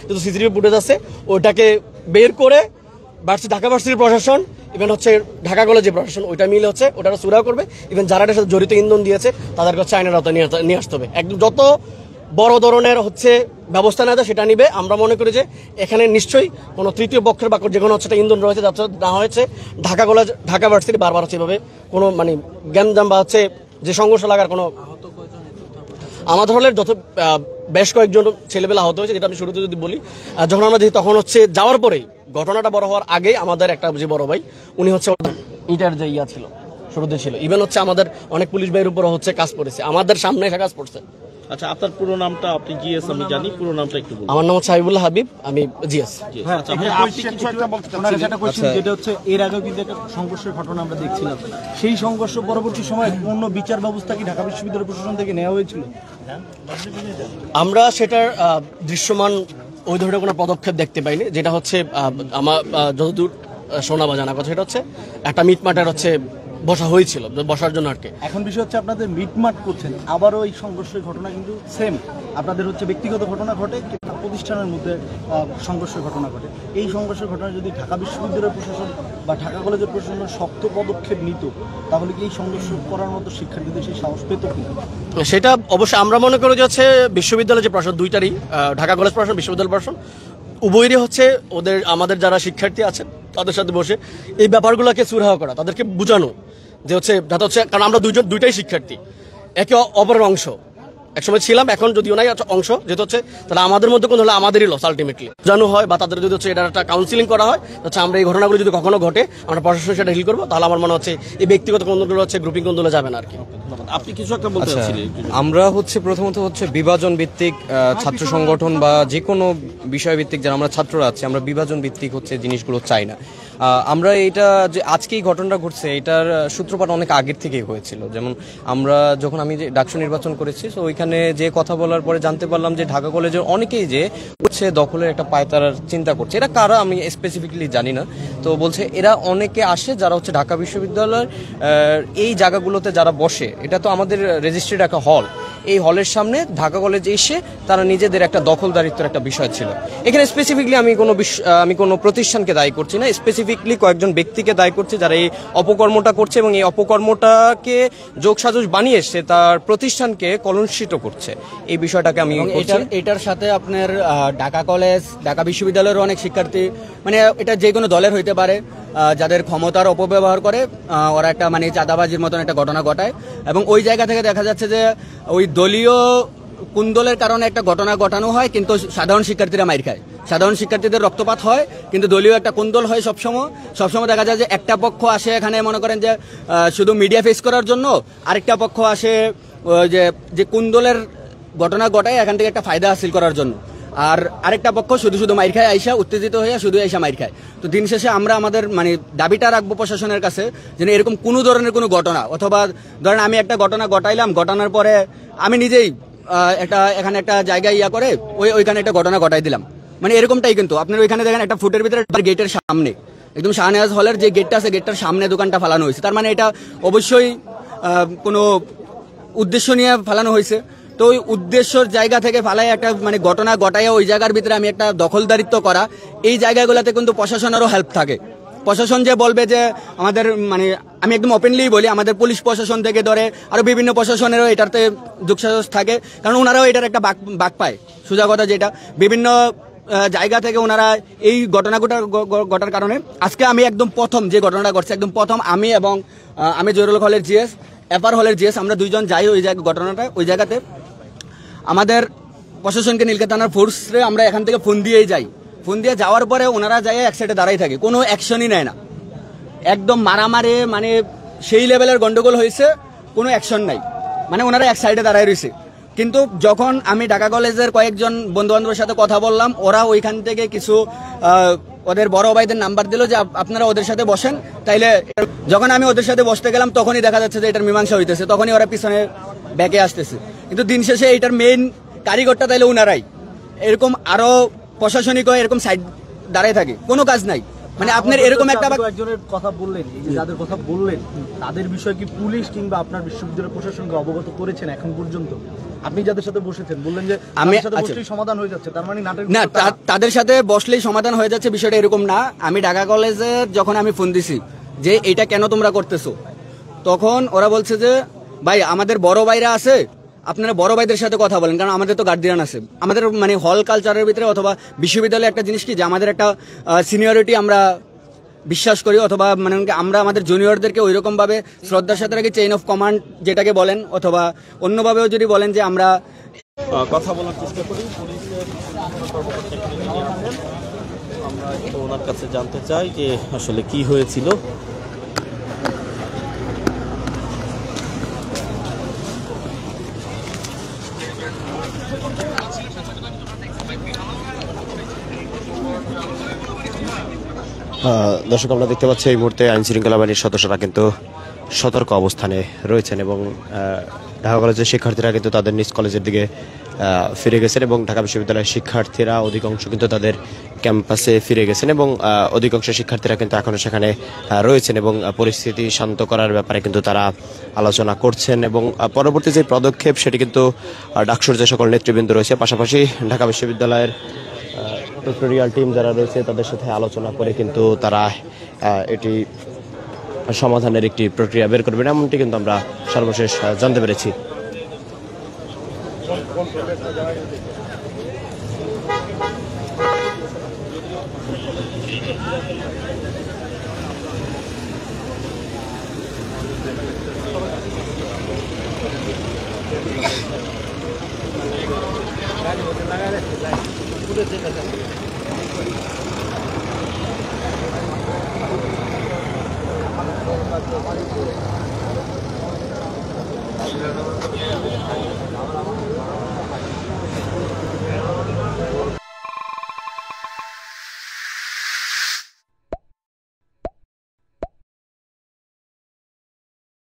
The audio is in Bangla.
যেহেতু সিসিটিভি ফুটেজ আছে ওইটাকে বের করে ঢাকা ভার্সিটির প্রশাসন ইভেন হচ্ছে ঢাকা কলেজের প্রশাসন ওইটা মিলে হচ্ছে ওটা সুরাহ করবে। ইভেন যারা এটার সাথে জড়িত ইন্ধন দিয়েছে তাদেরকে হচ্ছে আইনের আওতায় নিয়ে আসতে হবে। একদম যত বড় ধরনের হচ্ছে ব্যবস্থা নেওয়া যায় সেটা নিবে। আমরা মনে করি যে এখানে নিশ্চয়ই কোনো তৃতীয় পক্ষের বা যে কোনো হচ্ছে ইন্ধন রয়েছে না হয়েছে ঢাকা কলেজ ঢাকা ভার্সিটি বারবার হচ্ছে এভাবে কোনো মানে গ্যাঞ্জাম বা হচ্ছে যে সংঘর্ষ লাগার কোনো আমাদের হলের যত বেশ কয়েকজন ছেলেবেলা আহত হয়েছে, যেটা আমি শুরুতে যদি বলি যখন আমরা দেখি তখন হচ্ছে যাওয়ার পরেই ঘটনাটা বড় হওয়ার আগেই আমাদের একটা যে বড় ভাই উনি হচ্ছে ইটার যে ইয়া ছিল শুরুতে ছিল। ইভেন হচ্ছে আমাদের অনেক পুলিশ ভাইয়ের উপর হচ্ছে কাজ পড়েছে, আমাদের সামনে এসে কাজ পড়ছে। আচ্ছা, আপনার পুরো নামটা? আপনি জিএস, আমি জানি, পুরো নামটা একটু বলুন। আমার নাম হচ্ছে হাবিবুল্লাহ হাবিব, আমি জিএস। যেটা হচ্ছে এর আগেও কিন্তু একটা সংঘর্ষের ঘটনা আমরা দেখছিলাম, সেই সংঘর্ষ পরবর্তী সময় পূর্ণ বিচার ব্যবস্থা কি ঢাকা বিশ্ববিদ্যালয় প্রশাসন থেকে নেওয়া হয়েছিল? আমরা সেটার দৃশ্যমান ওই ধরনের কোনো পদক্ষেপ দেখতে পাইনি। যেটা হচ্ছে আমার যতদূর শোনা বা জানা কথা সেটা হচ্ছে একটা মিটমাটের হচ্ছে বসা হয়েছিল, বসার জন্য আর কি। এখন বিষয় হচ্ছে আপনাদের মিটমাট করছেন, আবারও এই সংঘর্ষের ঘটনা কিন্তু সেম আপনাদের হচ্ছে ব্যক্তিগত ঘটনা ঘটে, প্রতিষ্ঠানের মধ্যে সংঘর্ষের ঘটনা ঘটে। এই সংঘর্ষের ঘটনা যদি ঢাকা বিশ্ববিদ্যালয় প্রশাসন বা ঢাকা কলেজের প্রশাসন শক্ত পদক্ষেপ নিত, তাহলে কি এই সংঘর্ষ করার মতো শিক্ষার্থীদের সেই সাহস পেত কি? সেটা অবশ্যই আমরা মনে করি যে হচ্ছে বিশ্ববিদ্যালয় যে প্রশাসন দুইটারই, ঢাকা কলেজ প্রশাসন, বিশ্ববিদ্যালয় প্রশাসন উভয়েরই হচ্ছে আমাদের যারা শিক্ষার্থী আছেন তাদের সাথে বসে এই ব্যাপারগুলোকে সুরাহ করা, তাদেরকে বোঝানো যে হচ্ছে যাতে হচ্ছে, কারণ আমরা দুইটাই শিক্ষার্থী, একে অপরের অংশ, একসময় ছিলাম, এখন যদিও নাই অংশ, যেহেতু হচ্ছে তাহলে আমাদের মধ্যে কোন হলে আমাদেরই লস আলটিমেটলি জানো হয়, বা তাদের যদি হচ্ছে এটা একটা কাউন্সিলিং করা হয়, হচ্ছে আমরা এই ঘটনাগুলো যদি কখনো ঘটে আমরা প্রশাসন সেটা হিল করবো, তাহলে আমার মনে হচ্ছে এই ব্যক্তিগত কোনগুলো হচ্ছে গ্রুপিং কোনগুলো যাবে না আর কি। আপনি কিছু একটা বলতে চাচ্ছিলেন? আমরা হচ্ছে প্রথমত হচ্ছে বিভাজন ভিত্তিক ছাত্র সংগঠন বা যে কোনো বিষয় ভিত্তিক যারা আমরা ছাত্ররা আছি, আমরা বিভাজন ভিত্তিক হচ্ছে জিনিসগুলো চাই না। আমরা এটা যে আজকে এই ঘটনাটা ঘটছে এটার সূত্রপাত অনেক আগের থেকেই হয়েছিল। যেমন যখন আমি যে ডাকসু নির্বাচন করেছি, তো ওইখানে যে কথা বলার পরে জানতে পারলাম যে ঢাকা কলেজের অনেকেই যে হচ্ছে দখলের একটা পায়তারার চিন্তা করছে। এটা কারা আমি স্পেসিফিকলি জানি না, তো বলছে এরা অনেকে আসে যারা হচ্ছে ঢাকা বিশ্ববিদ্যালয়ের এই জায়গাগুলোতে যারা বসে, এটা তো আমাদের রেজিস্ট্রিড একটা হল, এই হলের সামনে ঢাকা কলেজে এসে তারা নিজেদের একটা দখলদারিত্বের একটা বিষয় ছিল। এখানে স্পেসিফিকলি আমি কোনো প্রতিষ্ঠানকে দায়ী করছি না, স্পেসিফিকলি কয়েকজন ব্যক্তিকে দায়ী করছি যারা এই অপকর্মটা করছে এবং এই অপকর্মটাকে যোগসাজশ বানিয়ে সে তার প্রতিষ্ঠানকে কলুষিত করছে। এই বিষয়টাকে আমি এটার সাথে আপনার ঢাকা কলেজ, ঢাকা বিশ্ববিদ্যালয়ের অনেক শিক্ষার্থী, মানে এটা যে কোনো দলের হইতে পারে, যাদের ক্ষমতার অপব্যবহার করে ওরা একটা মানে চাঁদাবাজির মতন একটা ঘটনা ঘটায়, এবং ওই জায়গা থেকে দেখা যাচ্ছে যে ওই দলীয় কুন্দলের কারণে একটা ঘটনা ঘটানো হয়, কিন্তু সাধারণ শিক্ষার্থীরা মাইর খায়, সাধারণ শিক্ষার্থীদের রক্তপাত হয়, কিন্তু দলীয় একটা কুন্দল হয় সবসময় দেখা যায় যে একটা পক্ষ আসে এখানে মনে করেন যে শুধু মিডিয়া ফেস করার জন্য, আরেকটা পক্ষ আসে যে কুন্দলের ঘটনা ঘটায় এখান থেকে একটা ফায়দা হাসিল করার জন্য, আর আরেকটা পক্ষ শুধু মাইর খায়, আইসা উত্তেজিত হয়ে শুধু আইসা মাইর খায়। তো দিন শেষে আমরা আমাদের মানে দাবিটা রাখবো প্রশাসনের কাছে যেন এরকম কোনো ধরনের কোনো ঘটনা, অথবা ধরেন আমি একটা ঘটনা ঘটাইলাম, ঘটানোর পরে আমি নিজেই এখানে একটা জায়গায় করে ওইখানে একটা ঘটনা ঘটাই দিলাম, মানে এরকমটাই। কিন্তু আপনার ওইখানে দেখেন একটা ফুটের ভিতরে গেটের সামনে, একদম শাহনেওয়াজ হলের যে গেটটা আছে গেটটার সামনে দোকানটা ফালানো হয়েছে, তার মানে এটা অবশ্যই কোনো উদ্দেশ্য নিয়ে ফালানো হয়েছে। তো ওই উদ্দেশ্যর জায়গা থেকে ফালাই একটা মানে ঘটনা ঘটাইয়া ওই জায়গার ভিতরে আমি একটা দখলদারিত্ব করা, এই জায়গাগুলোতে কিন্তু প্রশাসনেরও হেল্প থাকে। প্রশাসন যে বলবে যে আমাদের মানে আমি একদম ওপেনলি বলি, আমাদের পুলিশ প্রশাসন থেকে ধরে আরো বিভিন্ন প্রশাসনেরও এটাতে যোগসাজশ থাকে, কারণ ওনারাও এটার একটা বাক পায়। সোজা কথা যেটা বিভিন্ন জায়গা থেকে ওনারা এই ঘটার কারণে আজকে আমি একদম প্রথম যে ঘটনাটা ঘটছে, একদম প্রথম আমি এবং আমি জহিরুল হলের জিএস, এফআর হলের জিএস, আমরা দুইজন যাই ওই ওই জায়গাতে। আমাদের প্রশাসনকে নীলক্ষেত থানার ফোর্সে আমরা এখান থেকে ফোন দিয়েই যাই, ফোন দিয়ে যাওয়ার পরে ওনারা যাই এক সাইডে দাঁড়াই থাকে, কোনো অ্যাকশনই নেয় না, একদম মারামারি মানে সেই লেভেলের গন্ডগোল হয়েছে, কোনো অ্যাকশন নাই, মানে ওনারা এক সাইডে দাঁড়াই রয়েছে। কিন্তু যখন আমি ঢাকা কলেজের কয়েকজন বন্ধু বান্ধবের সাথে কথা বললাম, ওরা ওইখান থেকে কিছু ওদের বড় ভাইদের নাম্বার দিল যে আপনারা ওদের সাথে বসেন, তাইলে যখন আমি ওদের সাথে বসতে গেলাম তখনই দেখা যাচ্ছে যে এটার মীমাংসা হইতেছে, তখনই ওরা পিছনে ব্যাকে আসতেছে। কিন্তু দিন শেষে এটার মেইন কারিগরটা তাইলে ওনারাই, এরকম আরো প্রশাসনিক এরকম সাইড দাঁড়ায় থাকে, কোনো কাজ নাই। মানে আপনার এরকম একটা আপনি তো একজনের কথা বললেন, এই যে যাদের কথা বললেন তাদের বিষয়ে কি পুলিশ কিংবা আপনার বিশ্ববিদ্যালয় প্রশাসনকে অবগত করেছেন এখন পর্যন্ত? আপনি যাদের সাথে বসেছেন বললেন যে আমি- তাদের সাথে আচ্ছা। বসলেই সমাধান হয়ে যাচ্ছে, তার মানে নাটক না, তাদের সাথে বসলেই সমাধান হয়ে যাচ্ছে বিষয়টা এরকম না। আমি ঢাকা কলেজের যখন আমি ফোন দিছি যে এটা কেন তোমরা করতেছো, তখন ওরা বলছে যে ভাই আমাদের বড় ভাইরা আছে, আপনারা বড় ভাইদের সাথে কথা বলেন, কারণ আমাদের তো গার্ডিয়ান আছে। আমাদের মানে হল কালচারের ভিতরে অথবা বিশ্ববিদ্যালয়ে একটা জিনিস কি যে আমাদের একটা সিনিয়রিটি আমরা বিশ্বাস করি, অথবা মানে আমরা আমাদের জুনিয়রদেরকে ওইরকম ভাবে শ্রদ্ধার সাথে রাখি, চেইন অফ কমান্ড যেটাকে বলেন, অথবা অন্যভাবেও যদি বলেন যে আমরা কথা বলার চেষ্টা করি পুলিশের কর্মকর্তা এখানে যিনি আছেন। আমরা একটু ওনার কাছে জানতে চাই যে আসলে কি হয়েছিল। দর্শক, আমরা দেখতে পাচ্ছি এই মুহূর্তে আইন শৃঙ্খলা বাহিনীর সদস্যরা কিন্তু সতর্ক অবস্থানে রয়েছেন এবং ঢাকা কলেজের শিক্ষার্থীরা কিন্তু তাদের নিজ কলেজের দিকে ফিরে গেছেন এবং ঢাকা বিশ্ববিদ্যালয়ের শিক্ষার্থীরা অধিকাংশ কিন্তু তাদের ক্যাম্পাসে ফিরে গেছেন এবং অধিকাংশ শিক্ষার্থীরা কিন্তু এখনও সেখানে রয়েছেন এবং পরিস্থিতি শান্ত করার ব্যাপারে কিন্তু তারা আলোচনা করছেন এবং পরবর্তী যে পদক্ষেপ সেটি কিন্তু ডাকসুর যে সকল নেতৃবৃন্দ রয়েছে, পাশাপাশি ঢাকা বিশ্ববিদ্যালয়ের টিউটোরিয়াল টিম যারা রয়েছে তাদের সাথে আলোচনা করে কিন্তু তারা এটি সমাধানের একটি প্রক্রিয়া বের করবেন, এমনটি কিন্তু আমরা সর্বশেষ জানতে পেরেছি।